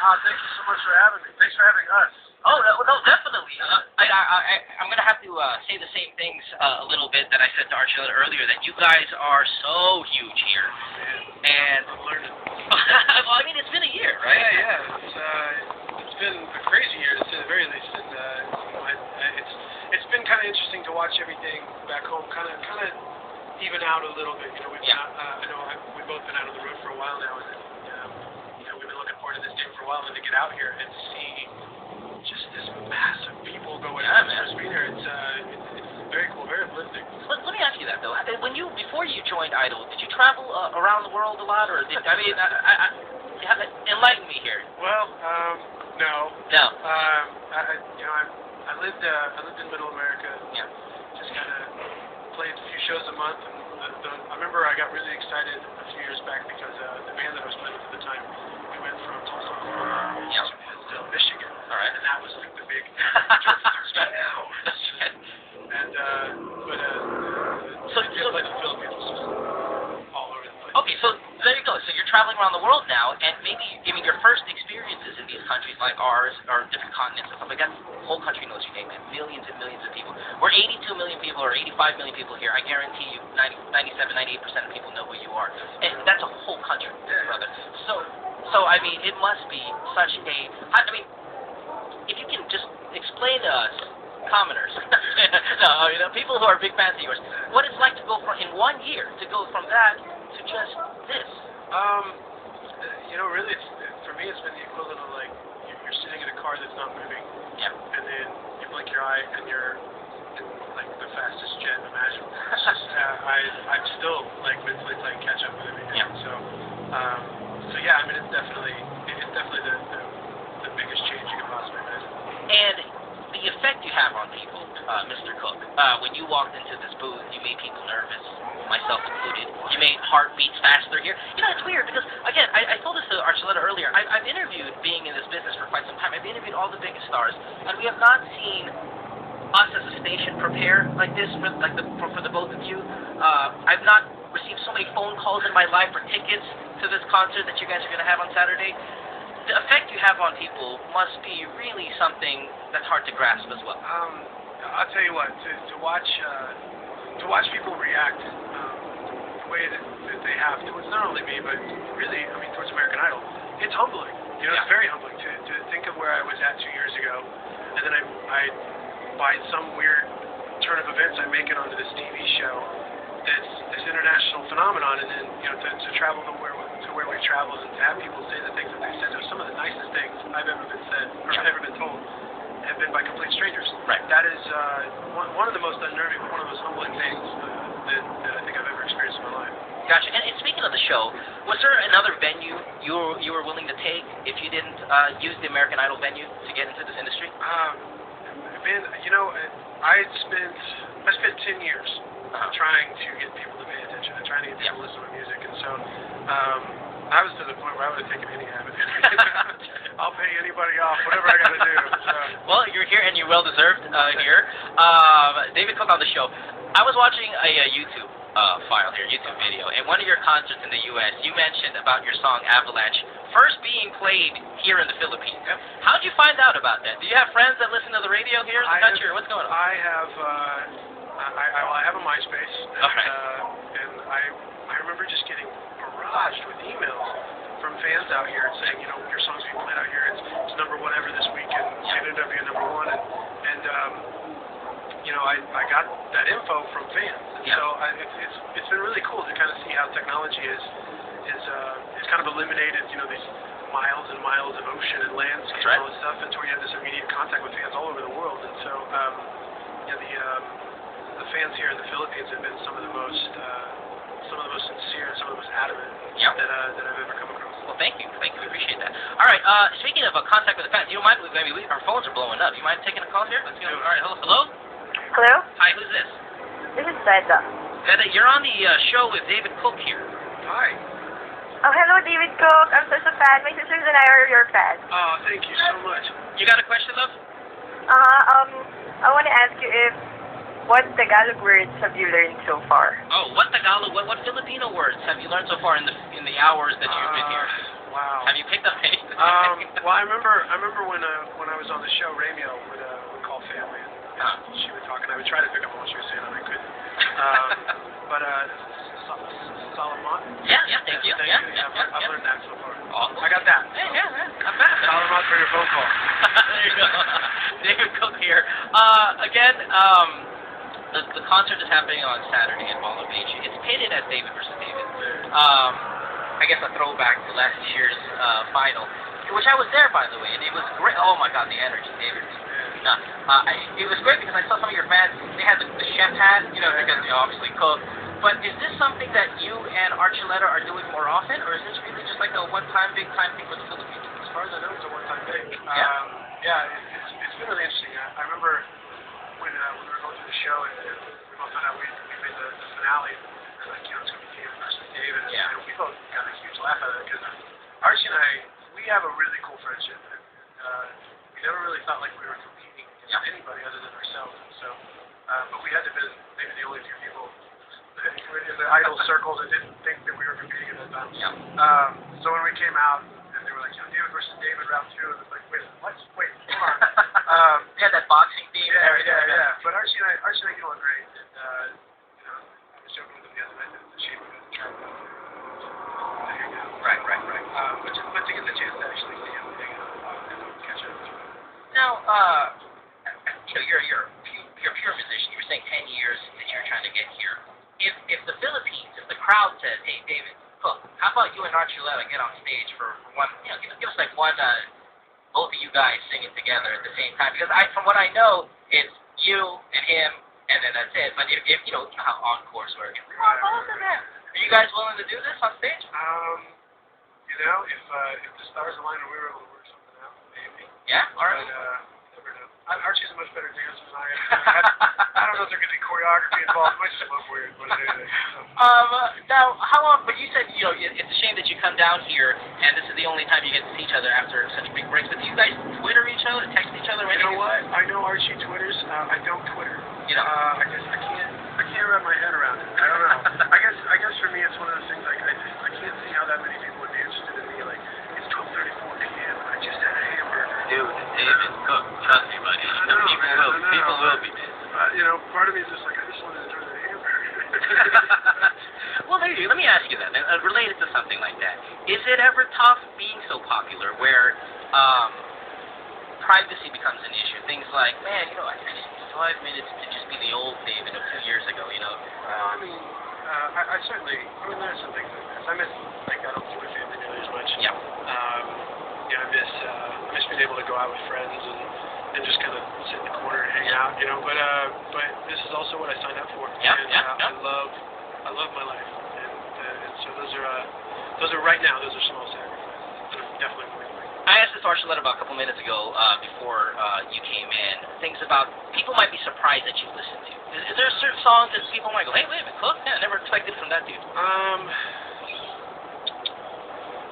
Thank you so much for having me. Thanks for having us. Oh no, definitely. I'm gonna have to say the same things a little bit that I said to Archuleta earlier. That you guys are so huge here, and I'm learning. well, I mean, it's been a year, right? Yeah. It's been a crazy year to say the very least, and it's been kind of interesting to watch everything back home, kind of even out a little bit. You know, we've we've both been out on the road for a while now, and we've been looking forward to this day for a while, and to get out here and see just this mass of people going out for speed here. It's very cool, very uplifting. Let me ask you that though. Before you joined Idol, did you travel around the world a lot, or enlighten me here? Well, no. No. I lived in Middle America. Yeah. Just kind of played a few shows a month, and I remember I got really excited a few years back because the band that I was playing with at the time, we went from Tulsa, Oklahoma, to Hillsdale, Michigan. All right. And that was like the big now. And so like the Philippines was just all over the place. Okay, so there you go. So you're traveling around the world now, and maybe your first experiences in these countries like ours, or different continents and stuff like that. The whole country knows your name, man. Millions and millions of people. We're 82 million people, or 85 million people here. I guarantee you, 97, 98% of people know who you are, and that's a whole country, brother. So I mean, it must be such a. I mean, if you can just explain to us, commoners, people who are big fans of yours, what it's like to go from, in 1 year, to go from that to just this. Really, for me, it's been the equivalent of like you're sitting in a car that's not moving, and then you blink your eye and you're in like the fastest jet imaginable. It's just, I'm still like mentally playing catch up with everything. Yeah. So yeah, I mean, it's definitely the biggest change you can possibly imagine. And the effect you have on people, Mr. Cook, when you walked into this booth, you made people nervous, myself included. You made heartbeats faster here. It's weird because, again, I told this to Archuleta earlier. I've interviewed, being in this business for quite some time, I've interviewed all the biggest stars, and we have not seen us as a station prepare like this for the both of you. I've not received so many phone calls in my life for tickets to this concert that you guys are going to have on Saturday. The effect you have on people must be really something that's hard to grasp as well. I'll tell you what, to watch people react the way that they have towards not only me, but really, I mean, towards American Idol, it's humbling. It's very humbling to think of where I was at 2 years ago, and then I by some weird turn of events, I make it onto this TV show that's this international phenomenon, and then to travel to where we traveled and to have people say the things that they said. Some of the nicest things I've ever been said or ever been told have been by complete strangers. Right. That is one of the most unnerving, one of the most humbling things that I think I've ever experienced in my life. Gotcha. And speaking of the show, was there another venue you were willing to take if you didn't use the American Idol venue to get into this industry? Man, I spent 10 years trying to get people to pay attention and trying to get people to listen to my music, and so I was to the point where I would have taken any habit. I'll pay anybody off, whatever I got to do. So. Well, you're here and you're well deserved here. David Cook on the show. I was watching a YouTube YouTube video, and one of your concerts in the U.S., you mentioned about your song Avalanche first being played here in the Philippines. Yep. How did you find out about that? Do you have friends that listen to the radio here in the country, or what's going on? I have. I have a MySpace, and I remember just getting barraged with emails from fans out here saying, your song's being played out here. It's number one ever this week, and it's ended up being number one. And I got that info from fans. And so it's been really cool to kind of see how technology is kind of eliminated, these miles and miles of ocean and landscape and all this stuff, and to where you have this immediate contact with fans all over the world. And so, the fans here in the Philippines have been some of the most sincere and some of the most adamant that I've ever come across. Well, thank you. We appreciate that. All right. Speaking of contact with the fans, you don't mind? Maybe our phones are blowing up. You mind taking a call here? Let's go. All right. Hello. Hello? Hi. Who's this? This is Zeda. Zeda, you're on the show with David Cook here. Hi. Oh, hello, David Cook. I'm such a fan. My sisters and I are your fans. Oh, thank you so much. You got a question, love? I want to ask you what Tagalog words have you learned so far? Oh, what Tagalog? What Filipino words have you learned so far in the hours that you've been here? wow. Have you picked up anything? Well, I remember when I was on the show, Ramio would call family, and she would talk, and I would try to pick up on what she was saying, and I couldn't. But Salamat. Yeah, thank you. Thank you. I've learned that so far. Awesome. I got that. Yeah, not bad. Salamat for your phone call. There you go. David Cook here. Again, the concert is happening on Saturday at Bala Beach. It's pitted as David versus David. I guess a throwback to last year's final, which I was there, by the way, and it was great. Oh my God, the energy, David. It was great because I saw some of your fans. They had the chef hat, because obviously Cook. But is this something that you and Archuleta are doing more often, or is this really just like a one-time, big-time thing for the Philippines? As far as I know, it's a one-time thing. It's been really interesting. I remember when we were going through the show and we both found out we made the finale. Like, it's going to be David versus David. And we both got a huge laugh out of it because Archie and I, we have a really cool friendship. And we never really felt like we were competing against anybody other than ourselves. And so, but we had to be maybe the only few people in the idol circles that didn't think that we were competing at that time. So when we came out and they were like, David versus David round 2, it was like, wait, what? Wait, hold on. They had that boxing theme. Yeah. But Archie and I get along great. And, I was joking with him the other night that it's a shame we didn't try to hang out. Right. But to get the chance to actually see him hang out and catch up. Now, you're a pure musician. You were saying 10 years that you're trying to get here. If the Philippines, if the crowd says, hey, David, Cook, how about you and Archuleta get on stage for one, give us like one, both of you guys singing together at the same time? Because from what I know, it's you and him, and then that's it. But if you know how encores work, both of them. Are you guys willing to do this on stage? If the stars aligned and we were able to work something out, maybe. Yeah? All right. But, never know. Archie's a much better dancer than I am. I don't know if there's going to be choreography involved. It might just look weird, but anything. Now, how long? But you said it's a shame that you come down here, and this is the only time you get to see each other after such big breaks. But do you guys Twitter each other, text each other? You know what? I know Archie Twitters. I don't Twitter. I guess I can't wrap my head around it. I don't know. I guess for me it's one of those things like I can't see how that many people would be interested in me. Like it's 12:34 p.m. and I just had a hamburger. Dude, David Cook, trust me, buddy. People will be. Part of me is just like I just want to enjoy the hamburger. Well, there you go. Let me ask you that, related to something like that. Is it ever tough being so popular where privacy becomes an issue? Things like, man, I just need 5 minutes to just be the old David of 2 years ago, I certainly, there's some things like this. I don't see my family nearly as much. Yeah. I miss being able to go out with friends and just kind of sit in the corner and hang out, But this is also what I signed up for. I love my life, and so those are right now. Those are small sacrifices. I'm definitely going to make. I asked this Archuleta about a couple minutes ago before you came in. Things about people might be surprised that you listen to. Is there a certain song that people might go, hey, wait a minute, Cook? Yeah, I never expected from that dude.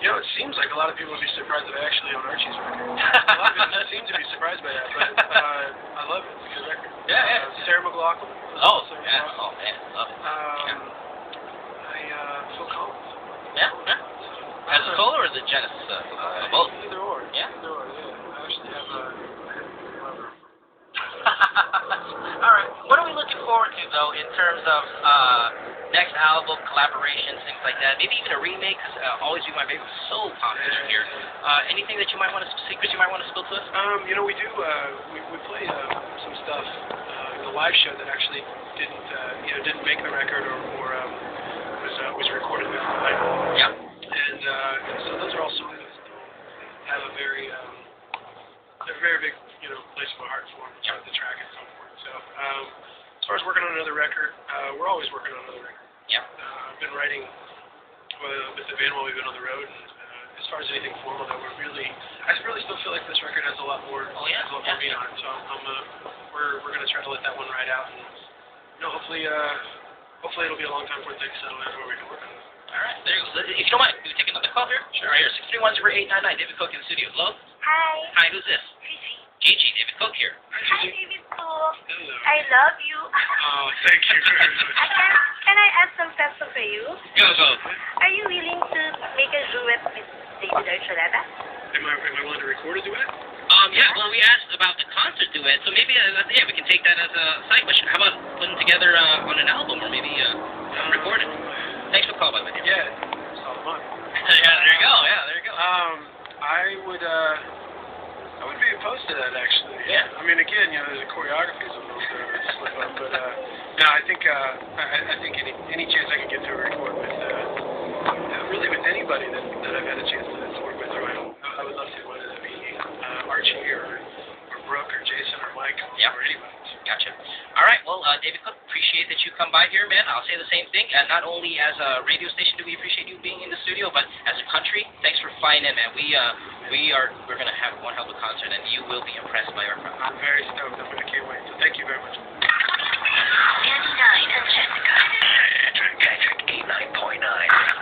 It seems like a lot of people would be surprised that I actually own Archie's record. A lot of people seem to be surprised by that, but I love it. It's a good record. Yeah. Sarah McLachlan. Oh, yeah. Oh, man, love it. Phil Collins. Yeah. As a solo or is it Genesis? Both. Either or. Yeah. I actually have a lover. All right. What are we looking forward to, though, in terms of next album, collaborations, things like that? Maybe even a remake, because Always Be My Baby was so popular here. Anything that you might want to, secrets you might want to spill to us? We do, we play some stuff in the live show that actually didn't make the record or was recorded with the label. Yeah. And so those are all songs that still have a very big, place in my heart for the track and so forth. So, as far as working on another record, we're always working on another record. Yeah. I've been writing with the band while we've been on the road, and as far as anything formal, I really still feel like this record has a lot more meat on it. So we're gonna try to let that one ride out, and hopefully it'll be a long time before things settle in where we can work on it. All right, there you go. If you don't mind, we can take another call here. Sure. Right here, 631-0899. David Cook in the studio. Hello. Hi. Hi, who's this? Gigi. David Cook here. Hi, David Cook. Hello. I love you. Oh, thank you very much. Can I ask some questions for you? Go. Are you willing to make a duet with David Archuleta? Am I willing to record a duet? Yeah, well, we asked about the concert duet, so maybe, yeah, we can take that as a side question. How about putting together on an album or maybe record it? Thanks for the call, by the way. Yeah. Solomon. Yeah, there you go. Yeah, there you go. I would be opposed to that, actually. Yeah. I mean, again, there's a choreography, so a little bit of a slip up, but no, I think any chance I can get to record with, really with anybody that I've had a chance to work with, or I would love to, whether it be Archie or Brooke or Jason or Mike or anybody. Gotcha. All right. Well, David Cook, appreciate that you come by here, man. I'll say the same thing. Not only as a radio station do we appreciate you being in the studio, but as a country, thanks for flying in, man. We're gonna have one hell of a concert, and you will be impressed by our crowd. I'm very stoked. I can't wait. So thank you very much. Danny 9 and Jessica. Patrick 89.9.